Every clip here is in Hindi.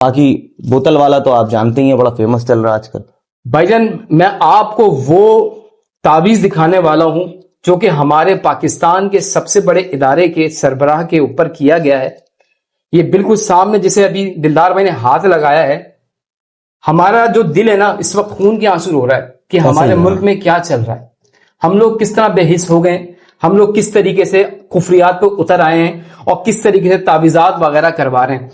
बाकी बोतल वाला तो आप जानते ही हैं, बड़ा फेमस चल रहा है आजकल। भाईजान मैं आपको वो तावीज दिखाने वाला हूं जो कि हमारे पाकिस्तान के सबसे बड़े इदारे के सरबराह के ऊपर किया गया है। ये बिल्कुल सामने जिसे अभी दिलदार भाई ने हाथ लगाया है, हमारा जो दिल है ना इस वक्त खून के आंसू रो रहा है कि हमारे मुल्क में क्या चल रहा है। हम लोग किस तरह बेहिस हो गए, हम लोग किस तरीके से कुफरियात पे उतर आए हैं और किस तरीके से तावीज़ात वगैरह करवा रहे हैं।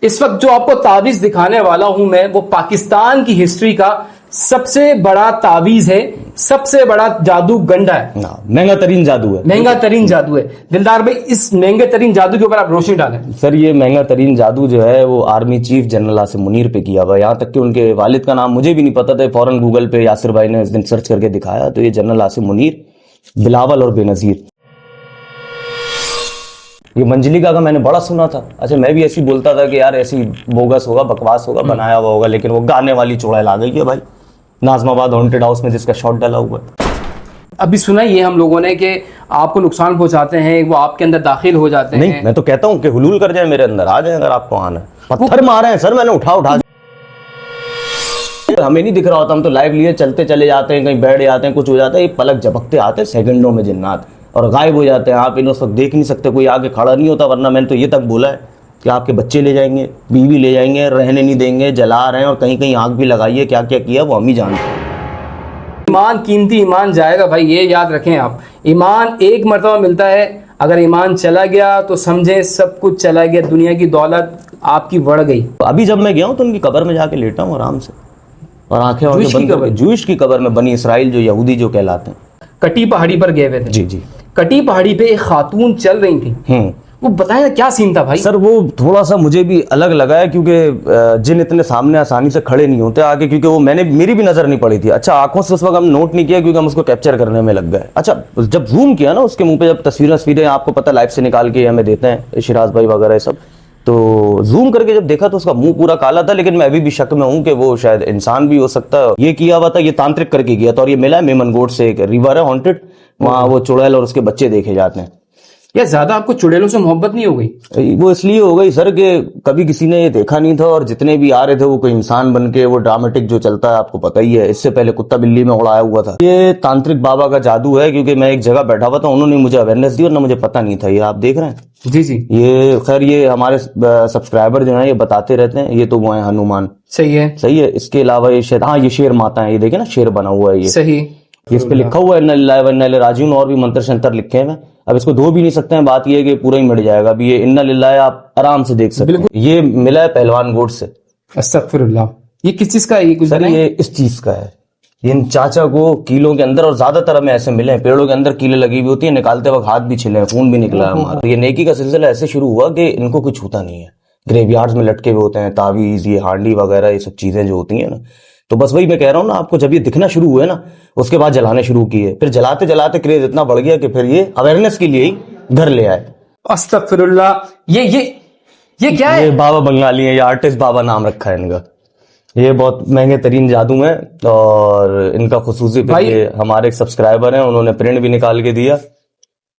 इस वक्त जो आपको तावीज दिखाने वाला हूं मैं, वो पाकिस्तान की हिस्ट्री का सबसे बड़ा तावीज है, सबसे बड़ा जादू गंडा है, महंगा तरीन जादू है, महंगा तरीन जादू है। दिलदार भाई इस महंगे तरीन जादू के ऊपर आप रोशनी डालें। सर ये महंगा तरीन जादू जो है वो army chief general Asim Munir पे किया हुआ है। यहाँ तक कि उनके वालिद का नाम मुझे भी नहीं पता था, फौरन गूगल पे यासिर भाई ने इस दिन सर्च करके दिखाया तो ये जनरल आसिम मुनीर, बिलावल और बेनजीर। ये मंजलिका का मैंने बड़ा सुना था। अच्छा मैं भी ऐसी बोलता था कि यार ऐसी बोगस होगा, बकवास होगा, बनाया हुआ होगा, लेकिन वो गाने वाली चौड़ाई ला गई है भाई, नाजमाबाद हॉन्टेड हाउस में जिसका शॉट डाला हुआ है। अभी सुना ये हम लोगों ने कि आपको नुकसान पहुंचाते हैं, वो आपके अंदर दाखिल हो जाते हैं। नहीं मैं तो कहता हूँ कि हुलूल कर जाए, मेरे अंदर आ जाए अगर आपको आना है। पत्थर मारे हैं सर मैंने, उठा हमें नहीं दिख रहा होता, हम तो लाइव लिए चलते चले जाते हैं, कहीं बैठ जाते हैं, कुछ हो जाता है, ये पलक झपकते आते हैं सेकंडों में जिन्नात और गायब हो जाते हैं। आप इन्हें उस वक्त देख नहीं सकते, कोई आगे खड़ा नहीं होता, वरना मैंने तो ये तक बोला है कि आपके बच्चे ले जाएंगे, बीवी ले जाएंगे, रहने नहीं देंगे, जला रहे हैं और कहीं कहीं आग भी लगाई है, क्या क्या किया वो हम ही जानते हैं। ईमान कीमती ईमान जाएगा भाई, ये याद रखें आप। ईमान एक मरतबा मिलता है, अगर ईमान चला गया तो समझें सब कुछ चला गया, दुनिया की दौलत आपकी बढ़ गई। अभी जब मैं गया हूँ तो उनकी कब्र में जाके लेटा हूँ आराम से और आंखें बंद करके, जूश की कब्र में, बनी इसराइल जो यहूदी जो कहलाते हैं। कटी पहाड़ी पर गए हुए थे। जी जी। कटी पहाड़ी पे एक खातून चल रही थी, वो बताया क्या सीन था भाई? सर वो थोड़ा सा मुझे भी अलग लगा है, क्योंकि जिन इतने सामने आसानी से खड़े नहीं होते आगे, क्योंकि वो मेरी भी नजर नहीं पड़ी थी। अच्छा आंखों से उस वक्त हम नोट नहीं किया क्योंकि हम उसको कैप्चर करने में लग गए। अच्छा जब जूम किया ना उसके मुंह पे, जब तस्वीरें आपको पता लाइव से निकाल के हमें देते हैं शिराज भाई वगैरह सब, तो जूम करके जब देखा तो उसका मुंह पूरा काला था, लेकिन मैं अभी भी शक में हूं कि वो शायद इंसान भी हो सकता है। ये किया हुआ था, ये तांत्रिक करके किया था। और ये मिला है मेमनगोट से, एक रिवर है हॉन्टेड, वहां वो चुड़ैल और उसके बच्चे देखे जाते हैं। या ज्यादा आपको चुड़ैलों से मोहब्बत नहीं हो गई? वो इसलिए हो गई सर कि कभी किसी ने ये देखा नहीं था और जितने भी आ रहे थे वो कोई इंसान बन के, वो ड्रामेटिक जो चलता है आपको पता ही है। इससे पहले कुत्ता बिल्ली में उड़ाया हुआ था। ये तांत्रिक बाबा का जादू है, क्योंकि मैं एक जगह बैठा हुआ था, उन्होंने मुझे अवेयरनेस दी और ना मुझे पता नहीं था। ये आप देख रहे हैं? जी जी। ये खैर ये हमारे सब्सक्राइबर जो है ये बताते रहते हैं, ये तो वो है हनुमान। सही है, सही है। इसके अलावा ये शायद, हाँ ये शेर माता है, ये देखे ना शेर बना हुआ है ये। सही। इस पे लिखा हुआ है इन्ना लिल्लाहि व इन्ना इलैहि राजिऊन, और भी मंत्र शंत्र लिखे हैं। अब इसको धो भी नहीं सकते हैं, बात ये है कि पूरा ही मिट जाएगा। अभी ये इन्ना लिल्लाहि आप आराम से देख सकते हैं। ये मिला है पहलवान गोट से। अस्तगफिरुल्लाह। ये किस चीज का है? ये इस चीज का है। इन चाचा को कीलों के अंदर, और ज्यादातर हमें ऐसे मिले हैं, पेड़ों के अंदर कीलें लगी हुई होती है, निकालते वक्त हाथ भी छिले हैं, खून भी निकला है हमारा। ये नेकी का सिलसिला ऐसे शुरू हुआ कि इनको कुछ छूता नहीं है। ग्रेवयार्ड्स में लटके हुए होते हैं तावीज, ये हांडी वगैरह, ये सब चीजें जो होती है ना, तो बस वही मैं कह रहा हूँ ना आपको, जब ये दिखना शुरू हुए ना उसके बाद जलाने शुरू किए, फिर जलाते जलाते क्रेज इतना बढ़ गया कि फिर ये अवेयरनेस के लिए ही घर ले आए। अस्तगफिरुल्लाह। ये क्या है? ये बाबा बंगाली है, ये आर्टिस्ट बाबा नाम रखा है इनका। ये बहुत महंगे तरीन जादू है और इनका खुसूसी पे ये हमारे एक सब्सक्राइबर हैं, उन्होंने प्रिंट भी निकाल के दिया।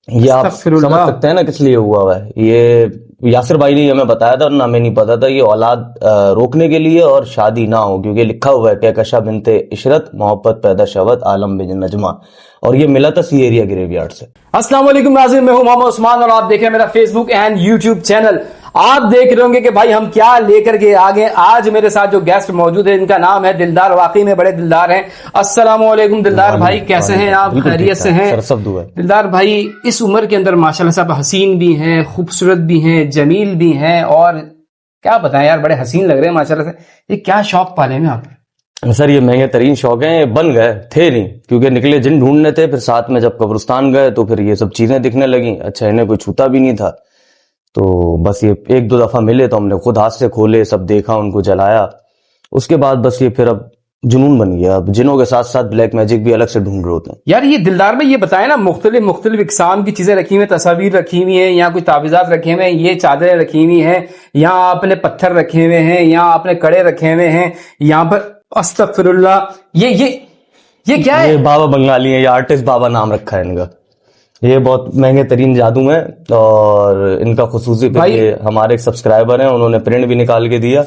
ये आप समझ सकते हैं ना किस लिए हुआ है। ये यासिर भाई ने हमें बताया था, ना हमें नहीं पता था। ये औलाद रोकने के लिए और शादी ना हो, क्योंकि लिखा हुआ है कि कशा बिनते इशरत मोहब्बत पैदा शवत आलम बिन नजमा, और ये मिला था सी एरिया ग्रेवयार्ड से। अस्सलाम वालेकुम नाज़रीन, मैं हूं मोहम्मद उस्मान और आप देखें मेरा फेसबुक एंड यूट्यूब चैनल। आप देख रहे होंगे कि भाई हम क्या लेकर के आगे। आज मेरे साथ जो गेस्ट मौजूद है इनका नाम है दिलदार, वाकई में बड़े दिलदार हैं। अस्सलाम वालेकुम दिलदार भाई, कैसे हैं आप? खैरियत से हैं? सब दुआ है। दिलदार भाई इस उम्र के अंदर माशाल्लाह से आप हसीन भी हैं, खूबसूरत भी हैं, जमील भी हैं, और क्या बताएं यार, बड़े हसीन लग रहे हैं माशाल्लाह से। ये क्या शौक पाले में आप? सर ये महंगे तरीन शौक हैं, बन गए थे नहीं, क्योंकि निकले जिन ढूंढने थे, फिर साथ में जब कब्रिस्तान गए तो फिर ये सब चीजें दिखने लगी। अच्छा इन्हें कोई छूता भी नहीं था, तो बस ये एक दो दफा मिले तो हमने खुद हाथ से खोले, सब देखा, उनको जलाया। उसके बाद बस ये फिर अब जुनून बन गया। अब जिनों के साथ साथ ब्लैक मैजिक भी अलग से ढूंढ रहे होते हैं। यार ये दिलदार में ये बताया ना, मुख्तलिफ इकसाम की चीजें रखी हुई, तस्वीर रखी हुई है, यहाँ कोई तावीज़ात रखे हुए हैं, ये चादरें रखी हुई हैं, यहाँ आपने पत्थर रखे हुए हैं, यहाँ आपने कड़े रखे हुए हैं, यहाँ पर अस्तगफिरुल्लाह। ये क्या है? ये बाबा बंगाली है, ये आर्टिस्ट बाबा नाम रखा है इनका। ये बहुत महंगे तरीन जादू है और इनका खुसूसी पे ये हमारे एक सब्सक्राइबर हैं, उन्होंने प्रिंट भी निकाल के दिया।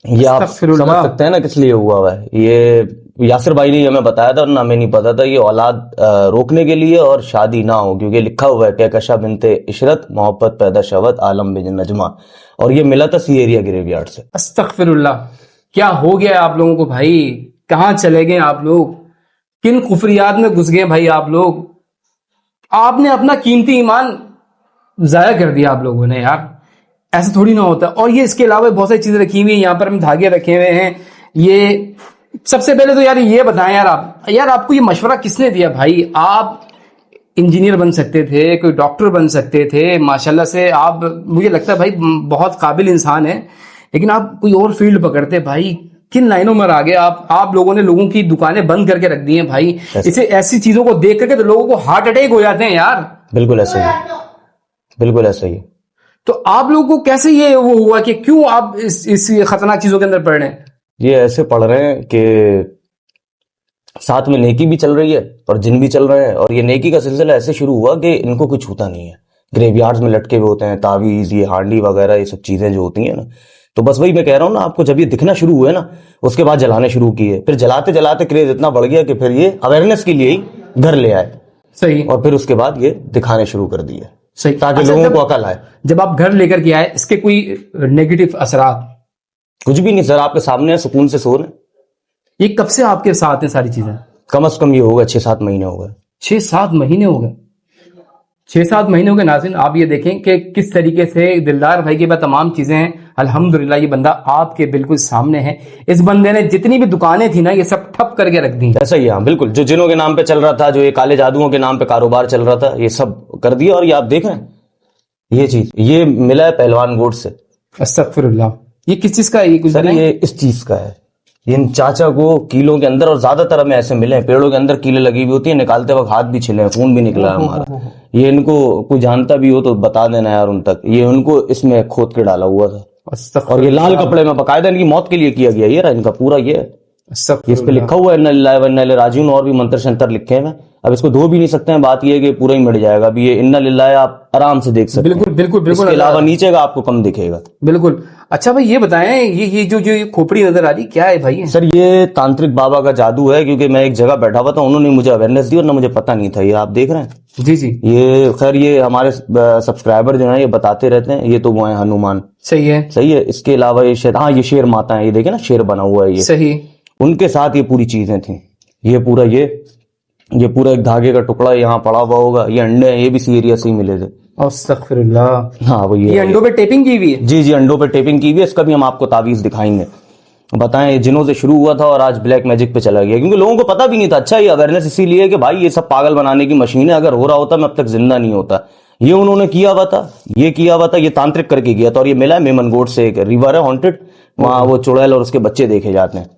ये आप अस्तगफिरुल्लाह। समझ सकते हैं ना किस लिए हुआ है। ये यासिर भाई ने ये हमें बताया था, ना हमें नहीं पता था। ये औलाद रोकने के लिए और शादी ना हो, क्योंकि लिखा हुआ है कहकशा बिनते इशरत मोहब्बत पैदा शवत आलम बिन नजमा, और ये मिला था सी एरिया ग्रेवयार्ड से। अस्तगफिरुल्लाह। क्या हो गया है आप लोगों को भाई? कहाँ चले गए आप लोग? किन कुफरियात में घुस गए भाई आप लोग? आपने अपना कीमती ईमान जाया कर दिया आप लोगों ने यार। ऐसा थोड़ी ना होता। और ये इसके अलावा बहुत सारी चीजें रखी हुई हैं यहाँ पर, हम धागे रखे हुए हैं। ये सबसे पहले तो यार ये बताएं यार, आपको ये मशवरा किसने दिया भाई? आप इंजीनियर बन सकते थे, कोई डॉक्टर बन सकते थे, माशाल्लाह से आप, मुझे लगता है भाई बहुत काबिल इंसान है, लेकिन आप कोई और फील्ड पकड़ते भाई। किन लाइनों में आ गए आप लोगों ने लोगों की दुकानें बंद करके रख दी हैं भाई। इसे ऐसी चीजों को देख करके तो लोगों को हार्ट अटैक हो जाते हैं यार। बिल्कुल ऐसा ही, बिल्कुल ऐसा ही। तो आप लोगों को कैसे ये वो हुआ कि क्यों आप इस खतरनाक चीजों के अंदर पड़ रहे हैं? ये ऐसे पढ़ रहे हैं कि साथ में नेकी भी चल रही है और जिन भी चल रहे हैं, और ये नेकी का सिलसिला ऐसे शुरू हुआ कि इनको कुछ छूता नहीं है। ग्रेवयार्ड्स में लटके हुए होते हैं तावीज, ये हांडी वगैरह, ये सब चीजें जो होती हैं ना, तो बस वही मैं कह रहा हूँ ना आपको, जब ये दिखना शुरू हुए ना, उसके बाद जलाने शुरू किए, फिर जलाते जलाते क्रेज इतना बढ़ गया कि फिर ये अवेयरनेस के लिए ही घर ले आए। सही। और फिर उसके बाद ये दिखाने शुरू कर दिए, सही। ताकि अच्छा, लोगों को अकल आए। जब आप घर लेकर के आए, इसके कोई नेगेटिव असरात? कुछ भी नहीं सर, आपके सामने है, सुकून से सो रहे। ये कब से आपके साथ है सारी चीजें? कम से कम ये होगा 6-7 महीने हो गए। 6-7 महीने हो गए। 6-7 महीने हो गए। नाज़रीन आप ये देखें कि किस तरीके से दिलदार भाई के पास तमाम चीजें हैं। अल्हम्दुलिल्लाह ये बंदा आपके बिल्कुल सामने है। इस बंदे ने जितनी भी दुकानें थी ना, ये सब ठप करके रख दी। ऐसा ही, हाँ बिल्कुल। जो जिनों के नाम पे चल रहा था, जो ये काले जादुओं के नाम पे कारोबार चल रहा था, ये सब कर दिया। और ये आप देख रहे हैं, ये चीज ये मिला है पहलवान गोड से। अस्तगफिरुल्लाह। ये किस चीज का है? ये कुछ सर ये इस चीज का है। इन चाचा को कीलों के अंदर, और ज्यादातर हमें ऐसे मिले हैं, पेड़ों के अंदर कीले लगी हुई होती है, निकालते वक्त हाथ भी छिले हैं, खून भी निकला है हमारा। ये इनको कोई जानता भी हो तो बता देना यार उन तक। ये उनको इसमें खोद के डाला हुआ था, और ये लाल कपड़े में बकायदा इनकी मौत के लिए किया गया। ये रहा इनका पूरा ये इस पे लिखा हुआ है इन्ना लिल्लाहि व इन्ना इलैहि राजिऊन, और भी मंत्र शंतर लिखे हैं। अब इसको धो भी नहीं सकते हैं। बात ये है कि पूरा ही मिट जाएगा। अभी ये इन्ना लिल्लाहि आप आराम से देख सकते हैं। बिल्कुल बिल्कुल बिल्कुल। इसके अलावा नीचे का आपको कम दिखेगा। बिल्कुल। अच्छा भाई ये बताएं, ये जो ये खोपड़ी नजर आ रही क्या है भाई? सर ये तांत्रिक बाबा का जादू है, क्योंकि मैं एक जगह बैठा हुआ था, उन्होंने मुझे अवेयरनेस दी और ना मुझे पता नहीं था। ये आप देख रहे हैं। जी जी। ये खैर ये हमारे सब्सक्राइबर जो है ये बताते रहते हैं। ये तो वो है हनुमान। सही है। सही है। इसके अलावा ये शेर, हाँ ये शेर माता है, ये देखे ना शेर बना हुआ है ये। सही। उनके साथ ये पूरी चीजें थी। ये पूरा एक धागे का टुकड़ा यहाँ पड़ा हुआ होगा। ये अंडे हैं, ये भी सीरिया से ही मिले थे। अस्तगफिरुल्लाह। हाँ वो ये अंडों पे टेपिंग की हुई है? जी जी, अंडों पे टेपिंग की हुई है। इसका भी हम आपको तावीज दिखाएंगे। बताएं, ये जिनों से शुरू हुआ था और आज ब्लैक मैजिक पे चला गया, क्योंकि लोगों को पता भी नहीं था। अच्छा ये अवेयरनेस इसीलिए कि भाई ये सब पागल बनाने की मशीन है, अगर हो रहा होता मैं अब तक जिंदा नहीं होता। ये उन्होंने किया हुआ था, ये तांत्रिक करके किया था। और ये मिला है मेमनगोड से, एक रिवर है हॉन्टेड, वहां वो चुड़ैल और उसके बच्चे देखे जाते हैं।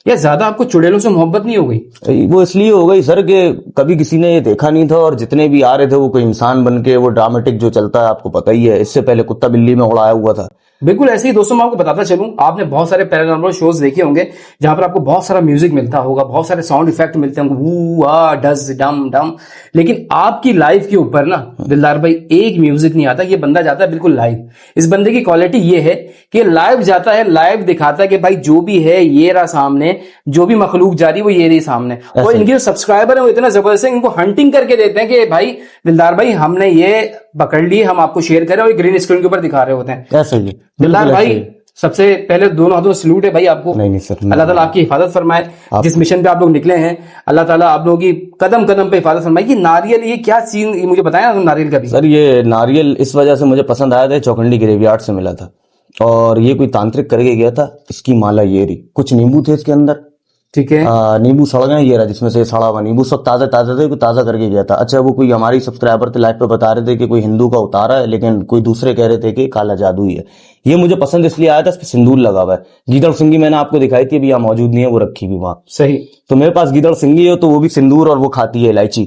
या ज्यादा आपको चुड़ैलों से मोहब्बत नहीं हो गई? वो इसलिए हो गई सर कि कभी किसी ने ये देखा नहीं था, और जितने भी आ रहे थे वो कोई इंसान बन के, वो ड्रामेटिक जो चलता है आपको पता ही है। इससे पहले कुत्ता बिल्ली में उड़ाया हुआ था। बिल्कुल ऐसे ही दोस्तों मैं आपको बताता चलूं, आपने बहुत सारे पैरानॉर्मल शोज देखे होंगे जहां पर आपको बहुत सारा म्यूजिक मिलता होगा, बहुत सारे साउंड इफेक्ट मिलते होंगे, वू आ डज डम डम। लेकिन आपकी लाइफ के ऊपर ना दिलदार भाई एक म्यूजिक नहीं आता। ये बंदा जाता है बिल्कुल लाइव। इस बंदे की क्वालिटी ये है कि लाइव जाता है, लाइव दिखाता है कि भाई जो भी है ये रहा सामने, जो भी मखलूक जा रही वो ये रही सामने। और इनके जो सब्सक्राइबर है वो इतना जबरदस्त है, इनको हंटिंग करके देते हैं कि भाई दिलदार भाई हमने ये पकड़ ली, हम आपको शेयर करें, और ग्रीन स्क्रीन के ऊपर दिखा रहे होते हैं। ऐसे ही दिलदार भाई सबसे पहले दोनों हाथों से सल्यूट है भाई आपको। नहीं सर, अल्लाह ताला आपकी हिफाजत फरमाए। जिस मिशन पे आप लोग निकले हैं, अल्लाह ताला आप लोगों की कदम कदम पे हिफाजत फरमाए। ये नारियल, ये क्या सीन, ये मुझे बताया ना नारियल का भी? सर ये नारियल इस वजह से मुझे पसंद आया था, चौखंडी ग्रेवयार्ड से मिला था, और ये कोई तांत्रिक करके गया था। इसकी माला ये रही, कुछ नींबू थे इसके अंदर। ठीक है। नींबू सड़ गए, ये रहा जिसमें से सड़ा हुआ नींबू, सब ताजा ताजा थे, कोई ताजा करके गया था। अच्छा वो कोई हमारी सब्सक्राइबर थे लाइव पे बता रहे थे कि कोई हिंदू का उतारा है, लेकिन कोई दूसरे कह रहे थे कि काला जादू ही है। ये मुझे पसंद इसलिए आया था, इस पे सिंदूर लगा हुआ है। गीदड़ सिंगी मैंने आपको दिखाई थी, अभी यहाँ मौजूद नहीं है, वो रखी भी वहां। सही। तो मेरे पास गीदड़ सिंगी है, तो वो भी सिंदूर और वो खाती है इलायची,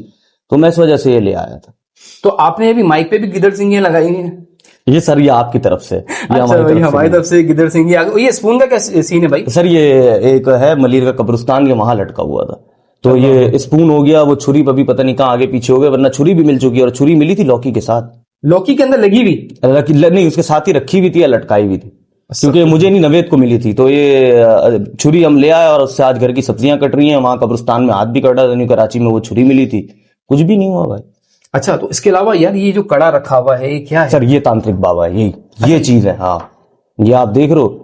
तो मैं इस वजह से ये ले आया था। तो आपने अभी माइक पे भी गिदड़ सिंगियां लगाई हैं? ये सर ये आपकी तरफ से, ये अच्छा भाई हमारी तरफ से गिदड़ सिंगी। ये स्पून का क्या सीन है भाई? सर ये एक है मलिर का कब्रिस्तान के वहां लटका हुआ था, तो ये स्पून हो गया। वो छुरी अभी पता नहीं कहाँ आगे पीछे हो गए, वरना छुरी भी मिल चुकी है। और छुरी मिली थी लौकी के साथ। लौकी के अंदर लगी हुई? नहीं, उसके साथ ही रखी हुई थी या लटकाई हुई थी। क्योंकि मुझे नहीं, नवेद को मिली थी। तो ये छुरी हम ले आए और उससे आज घर की सब्जियां कट रही हैं। वहां कब्रिस्तान में हाथ भी कटा था, कराची में वो छुरी मिली थी, कुछ भी नहीं हुआ भाई। अच्छा, तो इसके अलावा यार ये जो कड़ा रखा हुआ है ये क्या है? सर ये तांत्रिक बाबा है, ये चीज है। हाँ, ये आप देख रहे हो,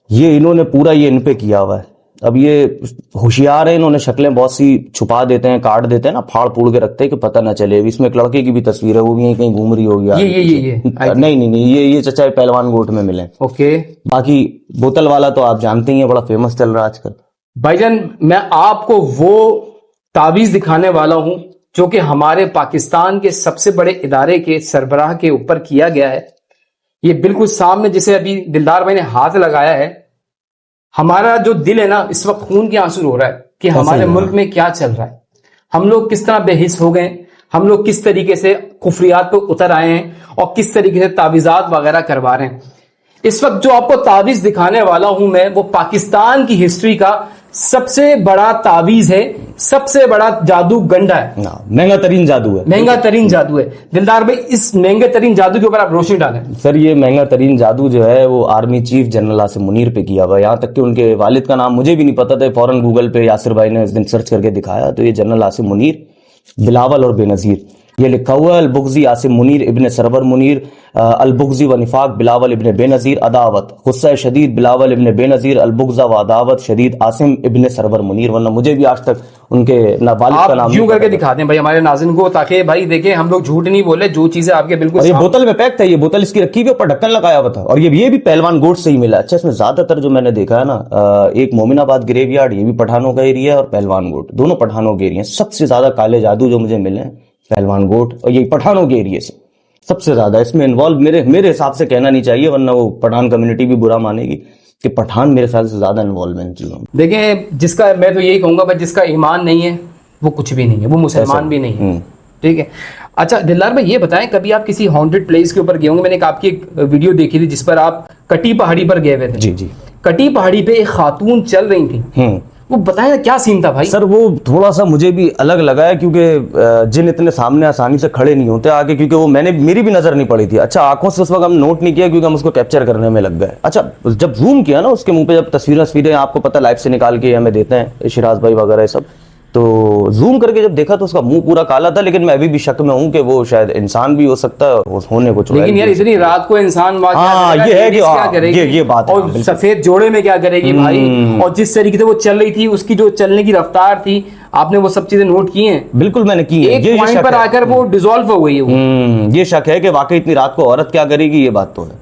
ये इन्होंने पूरा ये इन पे किया हुआ है। अब ये होशियार है, इन्होंने शक्लें बहुत सी छुपा देते हैं, काट देते हैं ना, फाड़ फूड़ के रखते हैं कि पता ना चले। इसमें एक लड़के की भी तस्वीर है, वो भी कहीं घूम रही होगी। ये नहीं, ये चचा पहलवान गोट में मिले। ओके। बाकी बोतल वाला तो आप जानते ही हैं, बड़ा फेमस चल रहा है आजकल। भाईजान, मैं आपको वो तावीज दिखाने वाला हूं जो कि हमारे पाकिस्तान के सबसे बड़े इदारे के सरबराह के ऊपर किया गया है। ये बिल्कुल सामने, जिसे अभी दिलदार भाई ने हाथ लगाया है, हमारा जो दिल है ना इस वक्त खून के आंसू रो रहा है कि हमारे मुल्क में क्या चल रहा है। हम लोग किस तरह बेहिस हो गए, हम लोग किस तरीके से कुफरियात पे उतर आए हैं और किस तरीके से तावीज़ात वगैरह करवा रहे हैं। इस वक्त जो आपको तावीज दिखाने वाला हूं मैं, वो पाकिस्तान की हिस्ट्री का सबसे बड़ा तावीज है, सबसे बड़ा जादू गंडा है, महंगा तरीन जादू है, महंगा तरीन जादू है। दिलदार भाई, इस महंगे तरीन जादू के ऊपर आप रोशनी डालें। सर ये महंगा तरीन जादू जो है वो army chief general Asim Munir पे किया हुआ है। यहाँ तक कि उनके वालिद का नाम मुझे भी नहीं पता था, फौरन गूगल पे यासिर भाई ने उस दिन सर्च करके दिखाया, तो ये जनरल आसिम मुनीर, बिलावल और बेनजीर, ये लिखा हुआ है। अलबुग़ज़ी आसिम मुनीर इब्न सरवर मुनीर, अलबुग़ज़ी व निफाक बिलावल इब्न बेनजीर, अदावत गुस्सा शदीद बिलावल इब्न बेनजीर, अलबुग़ज़ा व अदावत शदीद आसिम इब्न सरवर मुनीर। वरना मुझे भी आज तक उनके ना वालिद का नाम यूं करके दिखा दें भाई हमारे नाज़रीन को, ताकि भाई देखें हम लोग झूठ नहीं बोले, जो चीजें आपके बिल्कुल। ये बोतल में पैक था, ये बोतल इसकी रखी हुई, ऊपर ढक्कन लगाया हुआ था, और ये भी पहलवान गोट से ही मिला। अच्छा, इसमें ज्यादातर जो मैंने देखा है ना, एक मोमिनाबाद ग्रेवयार्ड, ये भी पठानों का एरिया है, और पहलवान गोट, दोनों पठानों के एरिया। सबसे ज्यादा काले जादू जो मुझे मिले पहलवान गोट और ये पठानों के एरिया से सबसे ज्यादा इसमें इन्वॉल्व मेरे हिसाब से कहना नहीं चाहिए, वरना वो पठान कम्युनिटी भी बुरा मानेगी, कि पठान मेरे ख्याल से ज्यादा इन्वॉल्व है इन चीजों में। देखें, जिसका मैं तो यही कहूंगा भाई, जिसका ईमान नहीं है वो कुछ भी नहीं है, वो मुसलमान भी नहीं है, ठीक है। अच्छा दिलदार भाई, ये बताएं, कभी आप किसी हॉन्टेड प्लेस के ऊपर गए होंगे? मैंने आपकी एक वीडियो देखी थी जिस पर आप कटी पहाड़ी पर गए हुए थे। जी जी। कटी पहाड़ी पे एक खातून चल रही थी, वो बताएं ना क्या सीन था भाई? सर वो थोड़ा सा मुझे भी अलग लगा है, क्योंकि जिन इतने सामने आसानी से खड़े नहीं होते आगे, क्योंकि वो मेरी भी नजर नहीं पड़ी थी। अच्छा, आंखों से उस वक्त हम नोट नहीं किया क्योंकि हम उसको कैप्चर करने में लग गए। अच्छा, जब जूम किया ना उसके मुंह पे, जब तस्वीरें आपको पता लाइव से निकाल के हमें देते हैं शिराज भाई वगैरह सब, तो जूम करके जब देखा तो उसका मुंह पूरा काला था। लेकिन मैं अभी भी शक में हूं कि वो शायद इंसान भी हो सकता है, होने को लेकिन यार इतनी रात को इंसान ये है कि क्या करेगी, ये बात है, और सफेद जोड़े में क्या करेगी भाई? और जिस तरीके से वो चल रही थी, उसकी जो चलने की रफ्तार थी, आपने वो सब चीजें नोट की हैं? बिल्कुल मैंने की है। एक पॉइंट पर आकर वो डिसॉल्व हो गई है। ये शक है कि वाकई इतनी रात को औरत क्या करेगी, ये बात तो है।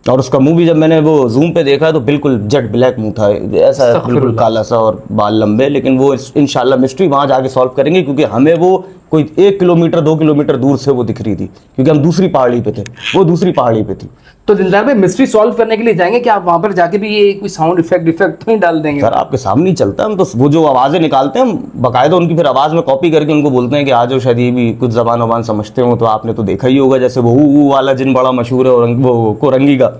और उसका मुंह भी जब मैंने वो जूम पे देखा तो बिल्कुल जेट ब्लैक मुंह था, ऐसा बिल्कुल काला सा और बाल लंबे। लेकिन वो इंशाल्लाह मिस्ट्री वहां जाके सॉल्व करेंगे, क्योंकि हमें वो कोई 1 किलोमीटर 2 किलोमीटर दूर से वो दिख रही थी, क्योंकि हम दूसरी पहाड़ी पे थे, वो दूसरी पहाड़ी पे थी। तो दिलदार भाई, मिस्ट्री सॉल्व करने के लिए जाएंगे कि आप वहां पर जाके भी ये कोई साउंड इफेक्ट तो नहीं डाल देंगे? सर आपके सामने ही चलता है, हम तो वो जो आवाजें निकालते हैं हम बाकायदा उनकी फिर आवाज में कॉपी करके उनको बोलते हैं कि आज शायद ये भी कुछ जबान वबान समझते हो। तो आपने तो देखा ही होगा, जैसे वो वाला जिन बड़ा मशहूर है, और वो कोरंगी का।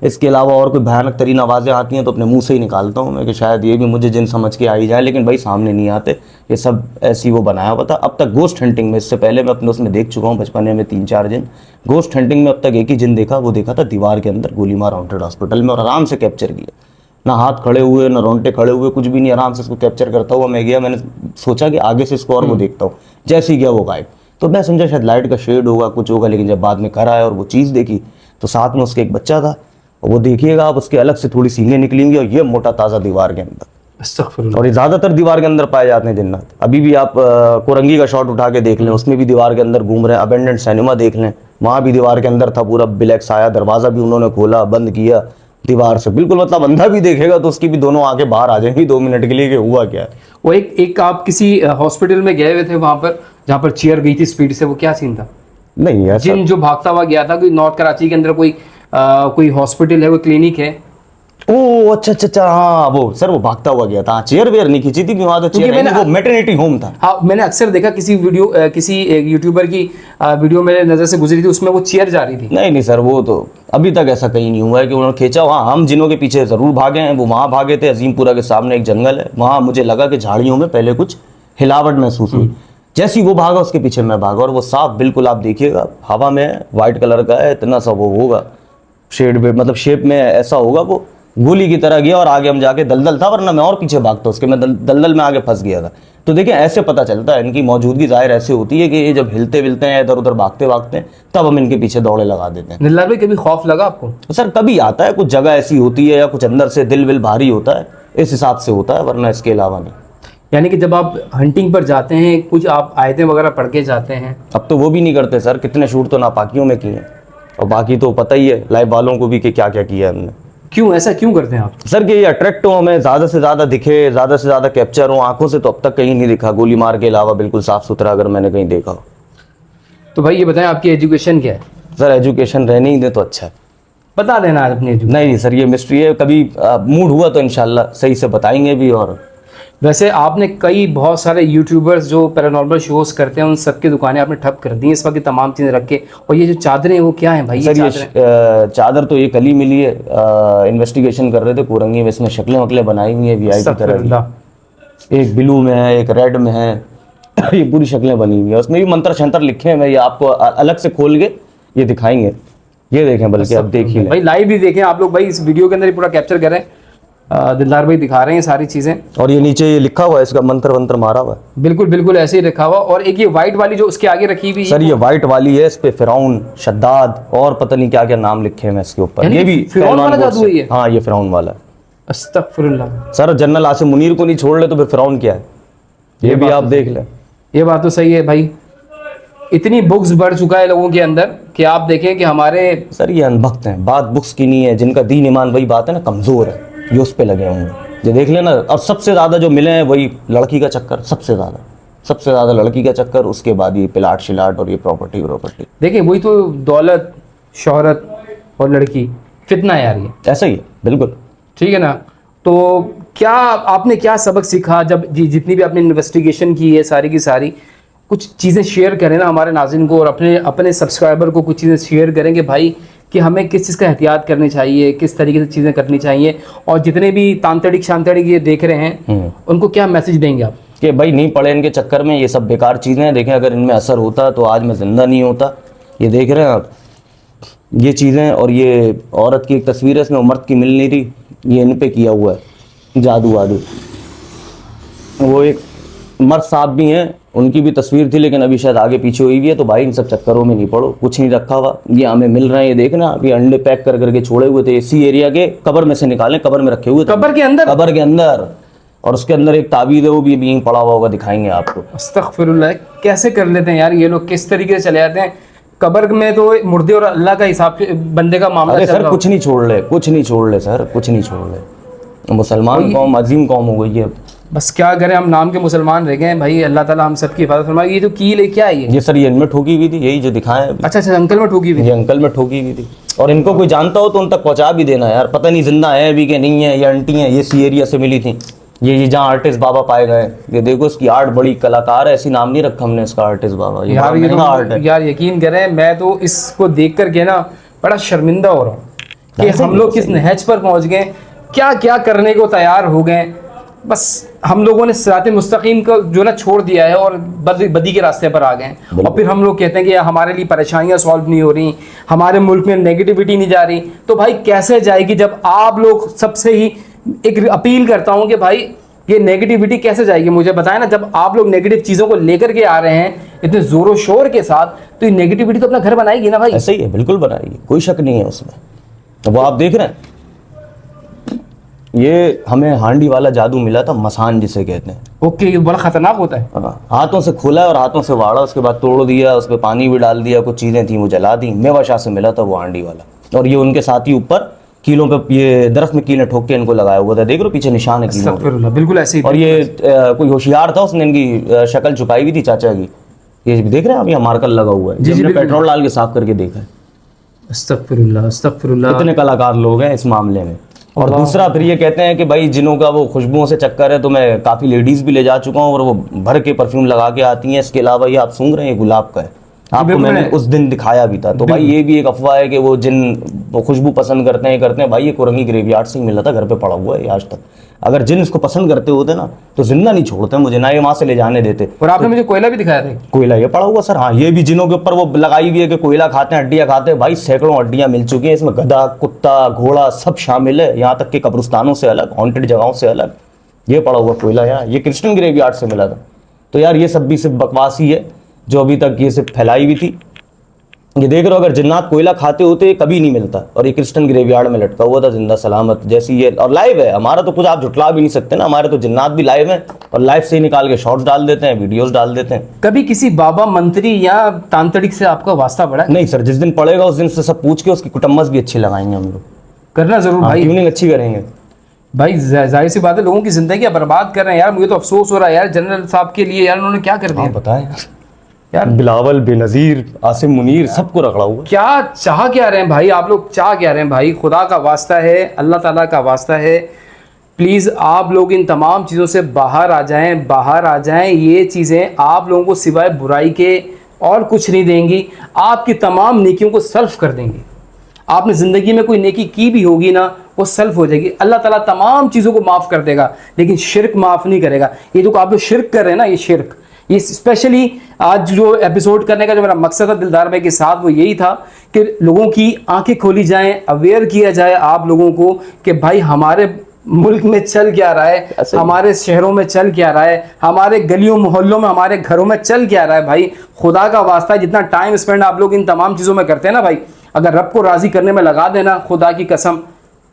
इसके अलावा और कोई भयानक तरीन आवाजें आती हैं तो अपने मुंह से ही निकालता हूँ मैं कि शायद ये भी मुझे जिन समझ के आई जाए, लेकिन भाई सामने नहीं आते। ये सब ऐसी वो बनाया हुआ था। अब तक गोस्ट हंटिंग में, इससे पहले मैं अपने उसमें देख चुका हूँ बचपन में 3-4 जिन। गोस्ट हंटिंग में अब तक एक ही जिन देखा, वो देखा था दीवार के अंदर गोलीमार हॉन्टेड हॉस्पिटल में, और आराम से कैप्चर किया। ना हाथ खड़े हुए, ना रोंगटे खड़े हुए, कुछ भी नहीं, आराम से इसको कैप्चर करता हुआ मैं गया। मैंने सोचा कि आगे से इसको और वो देखता हूँ, जैसे ही गया वो गायब। तो मैं समझा शायद लाइट का शेड होगा, कुछ होगा, लेकिन जब बाद में कर आया और वो चीज़ देखी तो साथ में उसके एक बच्चा था। वो देखिएगा आप, उसके अलग से थोड़ी सींगें निकलेंगी, और ये मोटा ताज़ा दीवार के अंदर, और ये ज्यादातर दीवार के अंदर पाए जाते हैं दिन रात। अभी भी आप कोरंगी का शॉट उठा के देख लें, उसमें भी दीवार के अंदर घूम रहे हैं। अबेंडेंट सिनेमा देख लें, वहां भी दीवार के अंदर था पूरा ब्लैक साया, दरवाजा भी उन्होंने खोला बंद किया दीवार से, बिल्कुल मतलब अंधा भी देखेगा तो उसकी भी दोनों आंखें बाहर आ जाएंगी 2 मिनट के लिए कि हुआ क्या है। वो एक आप किसी हॉस्पिटल में गए हुए थे, वहां पर जहां पर चेयर गई थी स्पीड से, वो क्या सीन था? नहीं ऐसा, जिन जो भागता हुआ गया था, कोई नॉर्थ कराची के अंदर कोई हॉस्पिटल है, कोई क्लिनिक है। ओ अच्छा, हाँ वो सर वो भागता हुआ गया था। चेयर वेयर नहीं खींची थी, वहां तो चेयर, वो मैटरनिटी होम था। हाँ, मैंने अक्सर देखा किसी यूट्यूबर की वीडियो मेरे नजर से गुजरी थी, उसमें वो चेयर जा रही थी। नहीं सर, वो तो अभी तक ऐसा कहीं नहीं हुआ है कि उन्होंने खींचा। हाँ, हम जिनों के पीछे जरूर भागे हैं, वो वहां भागे थे। अजीमपुरा के सामने एक जंगल है, वहां मुझे लगा कि झाड़ियों में पहले कुछ हिलावट महसूस हुई। जैसी वो भागा उसके पीछे मैं भागा, और वो साफ बिल्कुल आप देखिएगा हवा में व्हाइट कलर का है, इतना सा वो होगा, शेड पे मतलब शेप में ऐसा होगा, वो गोली की तरह गया और आगे हम जाके दलदल था, वरना मैं और पीछे भागता उसके, मैं दलदल में आगे फंस गया था। तो देखिए ऐसे पता चलता है, इनकी मौजूदगी जाहिर ऐसे होती है कि ये जब हिलते विलते हैं, इधर उधर भागते भागते हैं, तब हम इनके पीछे दौड़े लगा देते हैं। दिलदार भाई कभी खौफ लगा आपको? तो सर कभी आता है, कुछ जगह ऐसी होती है या कुछ अंदर से दिल विल भारी होता है, इस हिसाब से होता है, वरना इसके अलावा नहीं। यानी कि जब आप हंटिंग पर जाते हैं, कुछ आप आयतें वगैरह पढ़ के जाते हैं? अब तो वो भी नहीं करते सर, कितने शूट तो नापाकियों में किए हैं, और बाकी तो पता ही है लाइव वालों को भी कि क्या क्या किया है हमने। क्यों ऐसा क्यों करते हैं आप? सर कि ये अट्रैक्ट हो, हमें ज़्यादा से ज़्यादा दिखे, ज़्यादा से ज़्यादा कैप्चर हो। आंखों से तो अब तक कहीं नहीं दिखा गोली मार के अलावा, बिल्कुल साफ सुथरा अगर मैंने कहीं देखा हो। तो भाई ये बताएं आपकी एजुकेशन क्या है? सर एजुकेशन रहने ही दे तो अच्छा है। बता देना आज अपनी एजुकेशन। नहीं सर ये मिस्ट्री है, कभी मूड हुआ तो इंशाल्लाह सही से बताएंगे भी। और वैसे आपने कई बहुत सारे यूट्यूबर्स जो पैरानॉर्मल शोज करते हैं उन सबकी दुकानें आपने ठप कर दी हैं इस वक्त, तमाम चीज़ें रख के। और ये जो चादरें वो क्या हैं भाई? सर ये चादर तो ये कल ही मिली है, इन्वेस्टिगेशन कर रहे थे कोरंगी में, इसमें शक्लें वकलें बनाई हुई है वीआईपी तरह की। एक ब्लू में है, एक रेड में है, ये पूरी शक्लें बनी हुई है, उसमें भी मंत्र शंत्र लिखे हैं। ये आपको अलग से खोल के ये दिखाएंगे, ये देखें, बल्कि आप देख ही लें भाई, लाइव भी देखें आप लोग भाई, इस वीडियो के अंदर ही पूरा कैप्चर करें। दिलदार भाई दिखा रहे हैं सारी चीजें, और ये नीचे ये लिखा हुआ है, इसका मंत्र वंत्र मारा हुआ है। बिल्कुल बिल्कुल ऐसे ही लिखा हुआ। और एक ये व्हाइट वाली जो उसके आगे रखी हुई सर ये व्हाइट वाली है, इस पे फिरौन, शद्दाद और पता नहीं क्या क्या नाम लिखे हैं इसके ऊपर। ये भी फिरौन वाला जादू है? हाँ ये फिरौन वाला है। अस्तगफुरुल्लाह। सर जनरल आसिम मुनीर को नहीं छोड़ ले तो फिर फिरौन क्या है, ये भी आप देख लें। ये बात तो सही है भाई, इतनी बुक्स बढ़ चुका है लोगों के अंदर कि आप देखें कि हमारे सर ये अनभक्त हैं, बात बुक्स की नहीं है, जिनका दीन ईमान वही बात है ना कमजोर है, ये उस पे लगे होंगे, ये देख लेना। और सबसे ज़्यादा जो मिले हैं वही लड़की का चक्कर, सबसे ज़्यादा लड़की का चक्कर, उसके बाद ये पिलाट शिलाट और ये प्रॉपर्टी। देखिए वही तो दौलत, शोहरत और लड़की, फितना है यार ये। ऐसा ही है बिल्कुल, ठीक है ना। तो क्या आपने क्या सबक सीखा जब जितनी भी आपने इन्वेस्टिगेशन की है सारी की सारी, कुछ चीज़ें शेयर करें ना हमारे नाज़रीन को, और अपने सब्सक्राइबर को कुछ चीज़ें शेयर करेंगे भाई कि हमें किस चीज़ का एहतियात करनी चाहिए, किस तरीके से चीज़ें करनी चाहिए। और जितने भी तांतड़िक शांतड़िक ये देख रहे हैं उनको क्या मैसेज देंगे आप? कि भाई नहीं पड़े इनके चक्कर में, ये सब बेकार चीज़ें हैं। देखें अगर इनमें असर होता तो आज मैं ज़िंदा नहीं होता। ये देख रहे हैं आप ये चीज़ें, और ये औरत की एक तस्वीर है, इसमें मर्द की मिल नहीं रही, ये इन पे किया हुआ है जादू वादू। वो एक मर्द साहब भी हैं, उनकी भी तस्वीर थी, लेकिन अभी शायद आगे पीछे हुई भी है। तो भाई इन सब चक्करों में नहीं पड़ो, कुछ नहीं रखा हुआ, ये हमें मिल रहे हैं। ये देखना अभी अंडे पैक कर करके छोड़े हुए थे, इसी एरिया के कब्र में से निकाले, कब्र में रखे हुए थे, कब्र के अंदर। और उसके अंदर एक ताबीज़ है, वो भी यहीं पड़ा हुआ होगा, दिखाएंगे आपको। अस्तगफिरुल्लाह, कैसे कर लेते हैं यार ये लोग, किस तरीके से चले जाते हैं कब्र में? तो मुर्दे और अल्लाह का हिसाब बंदे का मामला। अरे सर कुछ नहीं छोड़ ले सर, कुछ नहीं छोड़ ले। मुसलमान कौम अजीम कौम हो गई है, बस क्या करें, हम नाम के मुसलमान रह गए हैं भाई। अल्लाह ताला हम सबकी हिफाजत फरमाए। ये जो कील है क्या है ये? सर ये इनमें ठोकी हुई थी, यही जो दिखाएं। अच्छा, अंकल में ठोकी हुई थी? ये अंकल में ठोकी हुई थी। और इनको कोई जानता हो तो उन तक पहुंचा भी देना यार, पता नहीं जिंदा है अभी कि नहीं है। ये आंटी हैं, ये सी एरिया से मिली थी, ये जहाँ आर्टिस्ट बाबा पाए गए। ये देखो इसकी आर्ट बड़ी कलाकार है, ऐसी नाम नहीं रखा हमने इसका, आर्टिस्ट बाबा। ये यार ये तो आर्ट है यार, यकीन करें मैं तो इसको देख करके ना बड़ा शर्मिंदा हो रहा हूँ कि हम लोग किस नहज पर पहुंच गए, क्या क्या करने को तैयार हो गए। बस हम लोगों ने सिरात मुस्तकीम को जो ना छोड़ दिया है और बदी के रास्ते पर आ गए हैं। और फिर हम लोग कहते हैं कि हमारे लिए परेशानियां सॉल्व नहीं हो रही, हमारे मुल्क में नेगेटिविटी नहीं जा रही। तो भाई कैसे जाएगी जब आप लोग, सबसे ही एक अपील करता हूं कि भाई ये नेगेटिविटी कैसे जाएगी, मुझे बताएं ना। जब आप लोग नेगेटिव चीज़ों को लेकर के आ रहे हैं इतने जोरों शोर के साथ, तो ये नेगेटिविटी तो अपना घर बनाएगी ना भाई। ऐसा ही है, बिल्कुल बनाएगी, कोई शक नहीं है उसमें। वो आप देख रहे हैं, ये हमें हांडी वाला जादू मिला था, मसान जिसे कहते हैं। ओके, ये बड़ा खतरनाक होता है। हाथों से खोला और हाथों से वाड़ा, उसके बाद तोड़ दिया, उस पर पानी भी डाल दिया, कुछ चीज़ें थी वो जला दी। मेवाशाह से मिला था वो हांडी वाला। और ये उनके साथ ही ऊपर कीलों पे, ये दरख्त में कीलें ठोक के इनको लगाया हुआ था, देख लो पीछे निशान है कीलों के। बिल्कुल ऐसे ही। और ये कोई होशियार था, उसने इनकी शक्ल छुपाई हुई थी चाचा की। ये देख रहे हैं, अभी मार्कर लगा हुआ है, जिसने पेट्रोल डाल के साफ करके देखा है। अस्तगफिरुल्लाह, अस्तगफिरुल्लाह। कितने कलाकार लोग हैं इस मामले में। और दूसरा फिर ये कहते हैं कि भाई जिनों का वो खुशबुओं से चक्कर है, तो मैं काफ़ी लेडीज़ भी ले जा चुका हूँ और वो भर के परफ्यूम लगा के आती हैं। इसके अलावा ये आप सूंघ रहे हैं, गुलाब का है, आपको बिल्कुल मैंने है। उस दिन दिखाया भी था। तो भाई ये भी एक अफवाह है कि वो जिन वो खुशबू पसंद करते हैं, ये करते हैं, भाई ये कुरंगी ग्रेवयार्ड से ही मिला था, घर पे पड़ा हुआ है ये आज तक। अगर जिन इसको पसंद करते होते ना तो जिंदा नहीं छोड़ते मुझे, ना ये वहां से ले जाने देते। और आपने मुझे कोयला भी दिखाया था। कोयला ये पड़ा हुआ सर, हाँ ये भी जिनों के ऊपर वो लगाई हुई है कि कोयला खाते हैं, हड्डियां खाते हैं, भाई सैकड़ों हड्डियां मिल चुकी हैं इसमें, गधा कुत्ता घोड़ा सब शामिल है, यहाँ तक कि कब्रिस्तानों से अलग, हॉन्टेड जगहों से अलग ये पड़ा हुआ कोयला यहाँ, ये क्रिश्चियन ग्रेवयार्ड से मिला था। तो यार ये सब भी सिर्फ बकवास ही है जो अभी तक ये सिर्फ फैलाई हुई थी। ये देख रहे हो, अगर जिन्नात कोयला खाते होते कभी नहीं मिलता, और ये क्रिश्चियन ग्रेवयार्ड में लटका हुआ था जिंदा सलामत, जैसी ये, और लाइव है हमारा, तो कुछ आप झुटला भी नहीं सकते ना, हमारे तो जिन्नात भी लाइव हैं और लाइव से ही निकाल के शॉर्ट्स डाल देते हैं, वीडियोस डाल देते हैं। कभी किसी बाबा मंत्री या तांत्रिक से आपका वास्ता पड़ा है? नहीं सर, जिस दिन पड़ेगा उस दिन से सब पूछ के उसकी कुटम्मस भी अच्छी लगाएंगे हम लोग, करना जरूर भाई। ट्यूनिंग अच्छी करेंगे। भाई जाहिर सी बात है, लोगों की जिंदगी बर्बाद कर रहे हैं यार। मुझे तो अफसोस हो रहा है यार जनरल साहब के लिए यार, उन्होंने क्या कर दिया बताएं यार। बिलावल, बेनजीर, आसिम मुनीर सबको रखड़ा हुआ। क्या चाह क्या रहे हैं भाई आप लोग, चाह क्या रहे हैं भाई? खुदा का वास्ता है, अल्लाह ताला का वास्ता है, प्लीज़ आप लोग इन तमाम चीज़ों से बाहर आ जाएं, बाहर आ जाएं। ये चीज़ें आप लोगों को सिवाय बुराई के और कुछ नहीं देंगी, आपकी तमाम नेकियों को सल्फ कर देंगी। आपने ज़िंदगी में कोई नेकी की भी होगी ना, वो सल्फ हो जाएगी। अल्लाह ताला तमाम चीज़ों को माफ़ कर देगा, लेकिन शिरक माफ़ नहीं करेगा। ये जो आप लोग शिरक कर रहे हैं ना, ये शिरक, ये स्पेशली आज जो एपिसोड करने का जो मेरा मकसद था दिलदार भाई के साथ, वो यही था कि लोगों की आंखें खोली जाएं, अवेयर किया जाए आप लोगों को कि भाई हमारे मुल्क में चल क्या रहा है, हमारे शहरों में चल क्या रहा है, हमारे गलियों मोहल्लों में, हमारे घरों में चल क्या रहा है। भाई खुदा का वास्ता, जितना टाइम स्पेंड आप लोग इन तमाम चीज़ों में करते हैं ना भाई, अगर रब को राज़ी करने में लगा देना, खुदा की कसम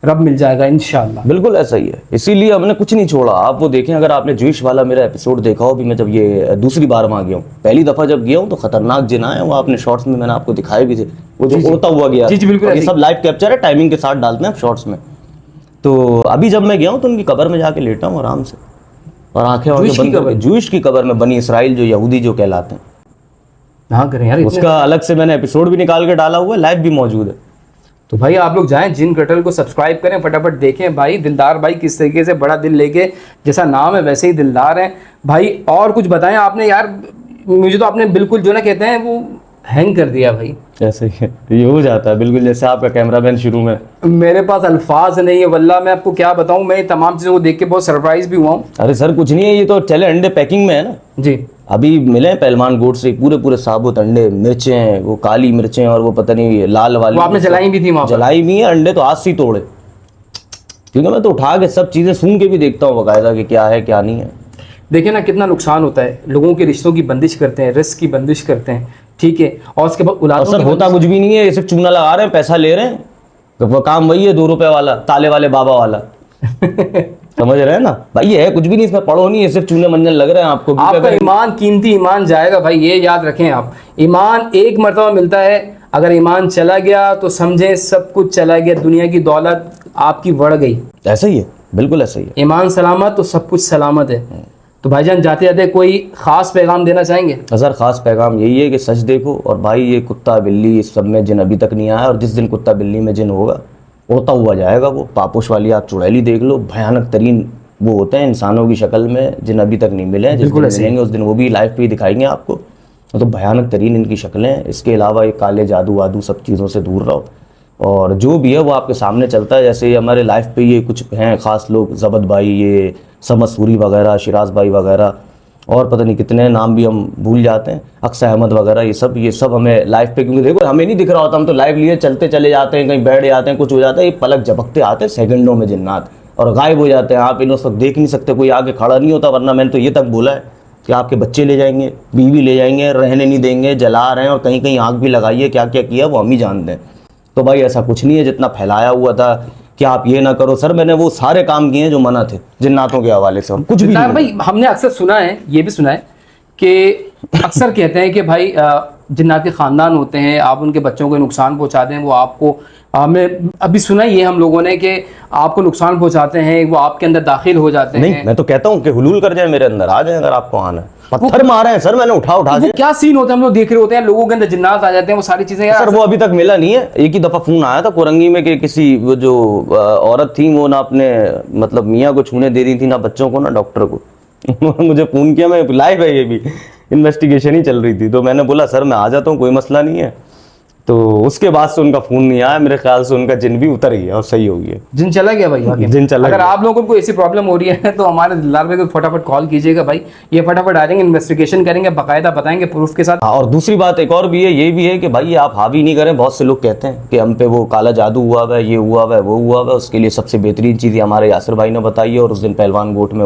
रब मिल जाएगा इंशाल्लाह। बिल्कुल ऐसा ही है, इसीलिए हमने कुछ नहीं छोड़ा। आप वो देखें, अगर आपने जूश वाला मेरा एपिसोड देखा हो, भी मैं जब ये दूसरी बार वहाँ गया हूँ, पहली दफ़ा जब गया हूँ तो खतरनाक जिन आए, वो आपने शॉर्ट्स में मैंने आपको दिखाए भी थे, वो जो उड़ता हुआ गया। जी बिल्कुल, ये सब लाइव कैप्चर है, टाइमिंग के साथ डालते हैं शॉर्ट्स में। तो अभी जब मैं गया हूँ तो उनकी कब्र में जाके लेटा हूँ आराम से, और आंखें बंद करके, जूश की कब्र में, बनी इसराइल जो यहूदी जो कहलाते हैं, हाँ करें यार, उसका अलग से मैंने एपिसोड भी निकाल के डाला हुआ है, लाइव भी मौजूद है। तो भाई आप लोग जाएं, जिन कटल को सब्सक्राइब करें, फटाफट देखें भाई। दिलदार भाई किस तरीके से बड़ा दिल लेके, जैसा नाम है वैसे ही दिलदार हैं भाई। और कुछ बताएं आपने यार, मुझे तो आपने बिल्कुल जो ना कहते हैं वो हैंग कर दिया भाई। ऐसे ही ये हो जाता है, बिल्कुल जैसे आपका कैमरामैन शुरू में। मेरे पास अल्फाज नहीं है वल्लाह, मैं आपको क्या बताऊं। मैं तमाम चीज़ों को देख के बहुत सरप्राइज भी हुआ हूँ। अरे सर कुछ नहीं है, ये तो चले अंडे पैकिंग में है ना जी। अभी मिले हैं पहलवान गोट से पूरे पूरे साबुत अंडे, मिर्चें, वो काली मिर्चें और वो पता नहीं लाल वाली, वो आपने जलाई भी थी वहाँ पर? जलाई भी है, अंडे तो आज से ही तोड़े, क्योंकि मैं तो उठा के सब चीज़ें सूंघ के भी देखता हूँ बाकायदा कि क्या है क्या नहीं है। देखिए ना कितना नुकसान होता है, लोगों के रिश्तों की बंदिश करते हैं, रिस्क की बंदिश करते हैं, ठीक है, और उसके बाद और सर होता कुछ भी नहीं है, ये सिर्फ चूना लगा रहे हैं, पैसा ले रहे हैं, तो वो काम वही है 2 रुपए वाला, ताले वाले बाबा वाला समझ रहे हैं ना भाई, ये है कुछ भी नहीं, इसमें पढ़ो नहीं, ये सिर्फ चूने मंजन लग रहे हैं आपको। आपका ईमान, कीमती ईमान जाएगा भाई, ये याद रखें आप। ईमान एक मर्तबा मिलता है, अगर ईमान चला गया तो समझें सब कुछ चला गया, दुनिया की दौलत आपकी बढ़ गई। ऐसा ही है, बिल्कुल ऐसा ही है। ईमान सलामत तो सब कुछ सलामत है। तो भाईजान जाते जाते कोई खास पैगाम देना चाहेंगे? सर खास पैगाम यही है कि सच देखो, और भाई ये कुत्ता बिल्ली इस सब में जिन अभी तक नहीं आया, और जिस दिन कुत्ता बिल्ली में जिन होगा उड़ता हुआ जाएगा वो। पापोश वाली आप चुड़ैली देख लो, भयानक तरीन वो होते हैं इंसानों की शक्ल में, जिन अभी तक नहीं मिले हैं, जिस दिन मिलेंगे उस दिन वो भी लाइव पे ही दिखाएंगे आपको। तो भयानक तरीन इनकी शक्लें हैं। इसके अलावा ये काले जादू वादू सब चीज़ों से दूर रहो, और जो भी है वो आपके सामने चलता है। जैसे हमारे लाइफ पे ये कुछ हैं ख़ास लोग, जबद भाई, ये समसूरी वगैरह, शिराज भाई वगैरह, और पता नहीं कितने नाम भी हम भूल जाते हैं, अक्सर अहमद वगैरह, ये सब हमें लाइव पे, क्योंकि देखो हमें नहीं दिख रहा होता, हम तो लाइव लिए चलते चले जाते हैं, कहीं बैठ जाते हैं, कुछ हो जाता है, ये पलक झपकते आते हैं सेकंडों में जिन्नात, और गायब हो जाते हैं। आप इन्हें उस वक्त देख नहीं सकते, कोई आगे खड़ा नहीं होता, वरना मैंने तो ये तक बोला है कि आपके बच्चे ले जाएंगे, बीवी ले जाएंगे, रहने नहीं देंगे, जला रहे हैं, और कहीं कहीं आग भी लगाई है, क्या क्या किया वो हम ही जानते हैं। तो भाई ऐसा कुछ नहीं है जितना फैलाया हुआ था कि आप ये ना करो। सर मैंने वो सारे काम किए हैं जो मना थे जिन्नातों के हवाले से, और कुछ भी नहीं। भाई हमने अक्सर सुना है, ये भी सुना है कि अक्सर कहते हैं कि भाई जिन्नात के ख़ानदान होते हैं, आप उनके बच्चों को नुकसान पहुंचाते हैं, वो आपको, हमने अभी सुना ये हम लोगों ने कि आपको नुकसान पहुंचाते हैं, वो आपके अंदर दाखिल हो जाते हैं। नहीं, मैं तो कहता हूँ कि हुलूल कर जाए, मेरे अंदर आ जाए, अगर आपको आना है। पत्थर मारे हैं सर मैंने, उठा के। क्या सीन होता है, हम लोग देख रहे होते हैं, लोगों के अंदर जिन्नात आ जाते हैं, वो सारी चीजें। सर वो अभी तक मिला नहीं है। एक ही दफा फोन आया था कुरंगी में कि किसी वो जो औरत थी वो ना अपने मतलब मियाँ को छूने दे रही थी, ना बच्चों को ना डॉक्टर को मुझे फोन किया, मैं लाइव है ये भी, इन्वेस्टिगेशन ही चल रही थी। तो मैंने बोला सर मैं आ जाता हूँ, कोई मसला नहीं है। तो उसके बाद से उनका फोन नहीं आया, मेरे ख्याल से उनका जिन भी उतर गया और सही हो गया। जिन चला गया भाई वाकई में। जिन चला अगर गया। आप लोगों को कोई ऐसी प्रॉब्लम हो रही है तो हमारे दिलदार भाई को फटाफट कॉल कीजिएगा भाई, ये फटाफट आ जाएंगे, इन्वेस्टिगेशन करेंगे, बाकायदा बताएंगे प्रूफ के साथ। हाँ, और दूसरी बात एक और भी है, ये भी है कि भाई आप हावी नहीं करें। बहुत से लोग कहते हैं कि हम पे वो काला जादू हुआ हुआ है, ये हुआ हुआ है, वो हुआ हुआ है। उसके लिए सबसे बेहतरीन चीज़ हमारे यासिर भाई ने बताई है। और उस दिन पहलवान गोट में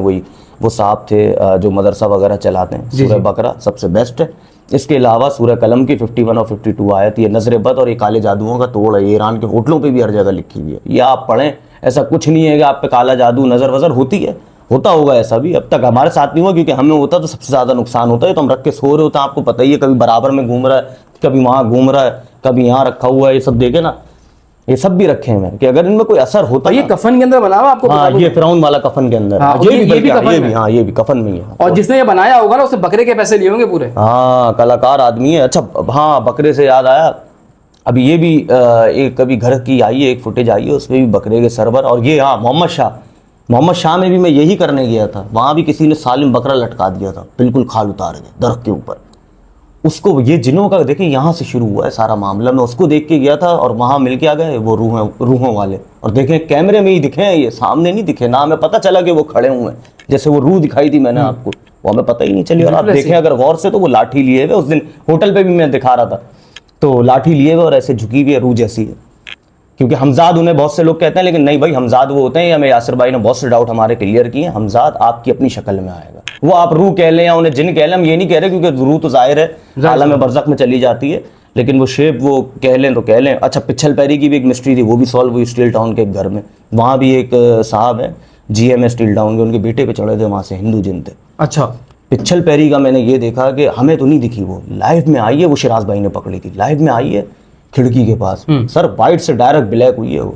वो साहब थे जो मदरसा वगैरह चलाते हैं, सूरह बकरा सबसे बेस्ट है। इसके अलावा सूरह कलम की 51 और 52 आयत, ये नजर बद और ये काले जादुओं का तोड़ है, ये ईरान के होटलों पे भी हर जगह लिखी हुई है। ये आप पढ़ें, ऐसा कुछ नहीं है कि आप पे काला जादू नजर वजर होती है, होता होगा ऐसा भी। अब तक हमारे साथ नहीं हुआ, क्योंकि हमें होता तो सबसे ज़्यादा नुकसान होता है। तो हम रख के सो रहे होते हैं, आपको पता ही है, कभी बराबर में घूम रहा है, कभी वहाँ घूम रहा है, कभी यहाँ रखा हुआ है, ये सब देखे ना, ये सब भी रखे हैं कि अगर इनमें कोई असर होता ये ना। कफन के अंदर बना हुआ आपको हाँ, बता ये फिरौन वाला कफन के अंदर। हाँ, ये भी ये भी बल्कि, कफन ये में। भी, हाँ ये भी कफन में ही है। और जिसने ये बनाया होगा ना उससे बकरे के पैसे लिए होंगे पूरे। हाँ, कलाकार आदमी है। अच्छा हाँ, बकरे से याद आया, अभी ये भी एक कभी घर की आई है, एक फुटेज आई है, उसमें भी बकरे के सरवर। और ये हाँ, मोहम्मद शाह में भी मैं यही करने गया था, वहाँ भी किसी ने सालिम बकरा लटका दिया था, बिल्कुल खाल उतार के दरख्त के ऊपर। उसको ये जिनों का देखिए यहाँ से शुरू हुआ है सारा मामला। मैं उसको देख के गया था और वहाँ मिल के आ गए वो रूहों वाले। और देखें कैमरे में ही दिखे हैं, ये सामने नहीं दिखे ना, हमें पता चला कि वो खड़े हुए हैं। जैसे वो रूह दिखाई थी मैंने आपको, वो हमें पता ही नहीं चली। और आप देखें अगर गौर से तो वो लाठी लिए हुए, उस दिन होटल पे भी मैं दिखा रहा था, तो लाठी लिए हुए और ऐसे झुकी हुई है, रूह जैसी है। क्योंकि हमजाद उन्हें बहुत से लोग कहते हैं, लेकिन नहीं भाई, हमजाद वो होते हैं, हमें यासिर भाई ने बहुत से डाउट हमारे क्लियर किए। हमजाद आपकी अपनी शक्ल में आएगा, वो आप रूह कह लें या उन्हें जिन कह लें, हम ये नहीं कह रहे, क्योंकि रूह तो जाहिर है आलम में बरज़ख में चली जाती है, लेकिन वो शेप वो कह लें तो कह लें। अच्छा, पिछल पैरी की भी एक मिस्ट्री थी, वो भी सॉल्व हुई स्टील टाउन के एक घर में। वहाँ भी एक साहब है GM स्टील टाउन के, उनके बेटे पे चढ़े थे वहाँ से हिंदू जिन थे। अच्छा, पिछल पैरी का मैंने ये देखा कि हमें तो नहीं दिखी, वो लाइव में आई है, वो शिराज भाई ने पकड़ी थी, लाइव में आई है खिड़की के पास। सर वाइट से डायरेक्ट ब्लैक हुई है वो,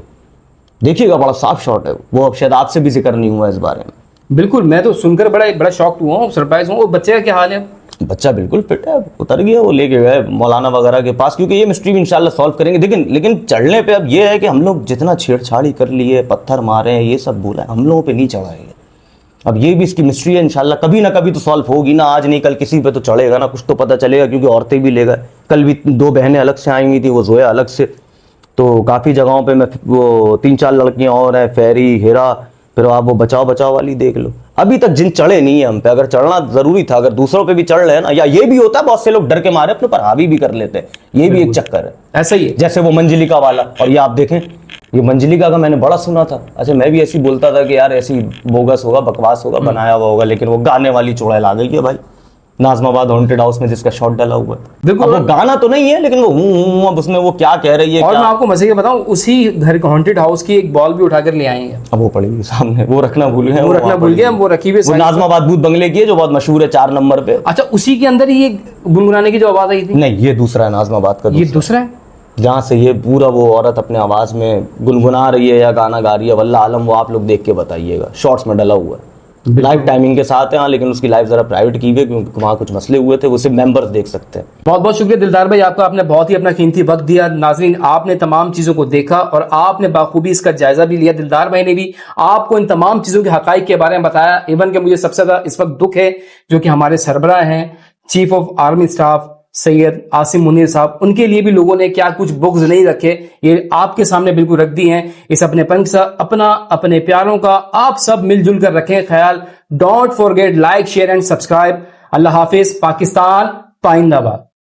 देखिएगा बड़ा साफ शॉट है वो। अब शायद आपसे भी जिक्र नहीं हुआ इस बारे में। बिल्कुल, मैं तो सुनकर बड़ा शॉक हुआ हूँ, सरप्राइज हूँ। वो बच्चे का क्या हाल है? बच्चा बिल्कुल फिट है, उतर गया, वो लेके गए मौलाना वगैरह के पास, क्योंकि ये मिस्ट्री भी इंशाल्लाह सॉल्व करेंगे। लेकिन चढ़ने पे अब ये है कि हम लोग जितना छेड़छाड़ी कर लिए, पत्थर मारे हैं, ये सब बोला है, हम लोगों पे नहीं चढ़ा है। अब ये भी इसकी मिस्ट्री है, इंशाल्लाह कभी ना कभी तो सॉल्व होगी ना, आज नहीं कल किसी पे तो चढ़ेगा ना, कुछ तो पता चलेगा। क्योंकि औरतें भी ले गए, कल भी 2 बहनें अलग से आई हुई थी, वो जोया अलग से। तो काफ़ी जगहों पे मैं वो 3-4 लड़कियां और हैं, फेरी, हेरा, फिर आप वो बचाव वाली देख लो। अभी तक जिन चढ़े नहीं है हम पे, अगर चढ़ना जरूरी था, अगर दूसरों पे भी चढ़ रहे ना, या ये भी होता है बहुत से लोग डर के मारे अपने पर हावी भी कर लेते हैं, ये भी एक चक्कर है। ऐसा ही है, जैसे वो मंजलिका वाला। और ये आप देखें, ये मंजलिका का मैंने बड़ा सुना था। अच्छा, मैं भी ऐसी बोलता था कि यार ऐसी बोगस होगा, बकवास होगा, बनाया हुआ होगा, लेकिन वो गाने वाली चुड़ैल आ गई है भाई, नाजमाबाद हॉन्टेड हाउस में जिसका शॉट डाला हुआ है। बिल्कुल, वो गाना तो नहीं है, लेकिन वो अब उसमें वो क्या कह रही है। और मैं आपको मजे के बताऊं, उसी घर के हॉन्टेड हाउस की एक बॉल भी उठाकर ले आएंगे। अब वो पड़ी हुई सामने, वो रखना भूल गए, वो रखना भूल गए हम, वो रखी हुई वो नाजमाबाद भूत बंगले की है जो बहुत मशहूर है 4 नंबर पे। अच्छा, उसी के अंदर ही ये गुनगुनाने की जो आवाज आई थी? नहीं, ये दूसरा है, नाजमाबाद का ये दूसरा है, जहाँ से ये पूरा वो औरत अपने आवाज में गुनगुना रही है या गाना गा रही है, वल्लाह आलम, वो आप लोग देख के बताइएगा। शॉर्ट्स में डला हुआ है, लाइव टाइमिंग के साथ है हाँ, लेकिन उसकी लाइव जरा प्राइवेट की हुई है, क्योंकि वहाँ कुछ मसले हुए थे, वो सिर्फ मेंबर्स देख सकते हैं। बहुत बहुत शुक्रिया दिलदार भाई आपका, आपने बहुत ही अपना कीमती वक्त दिया। नाजरीन, आपने तमाम चीजों को देखा और आपने बाखूबी इसका जायजा भी लिया। दिलदार भाई ने भी आपको इन तमाम चीजों के हकाइक के बारे में बताया। इवन के मुझे सबसे ज्यादा इस वक्त दुख है जो कि हमारे सरबराह हैं, chief of army staff Syed Asim Munir साहब, उनके लिए भी लोगों ने क्या कुछ बुग्ज नहीं रखे, ये आपके सामने बिल्कुल रख दी हैं। इस अपनेपन से अपना, अपने प्यारों का आप सब मिलजुल कर रखें ख्याल। Don't forget like, share and subscribe. अल्लाह हाफिज। पाकिस्तान पाइंदाबाद।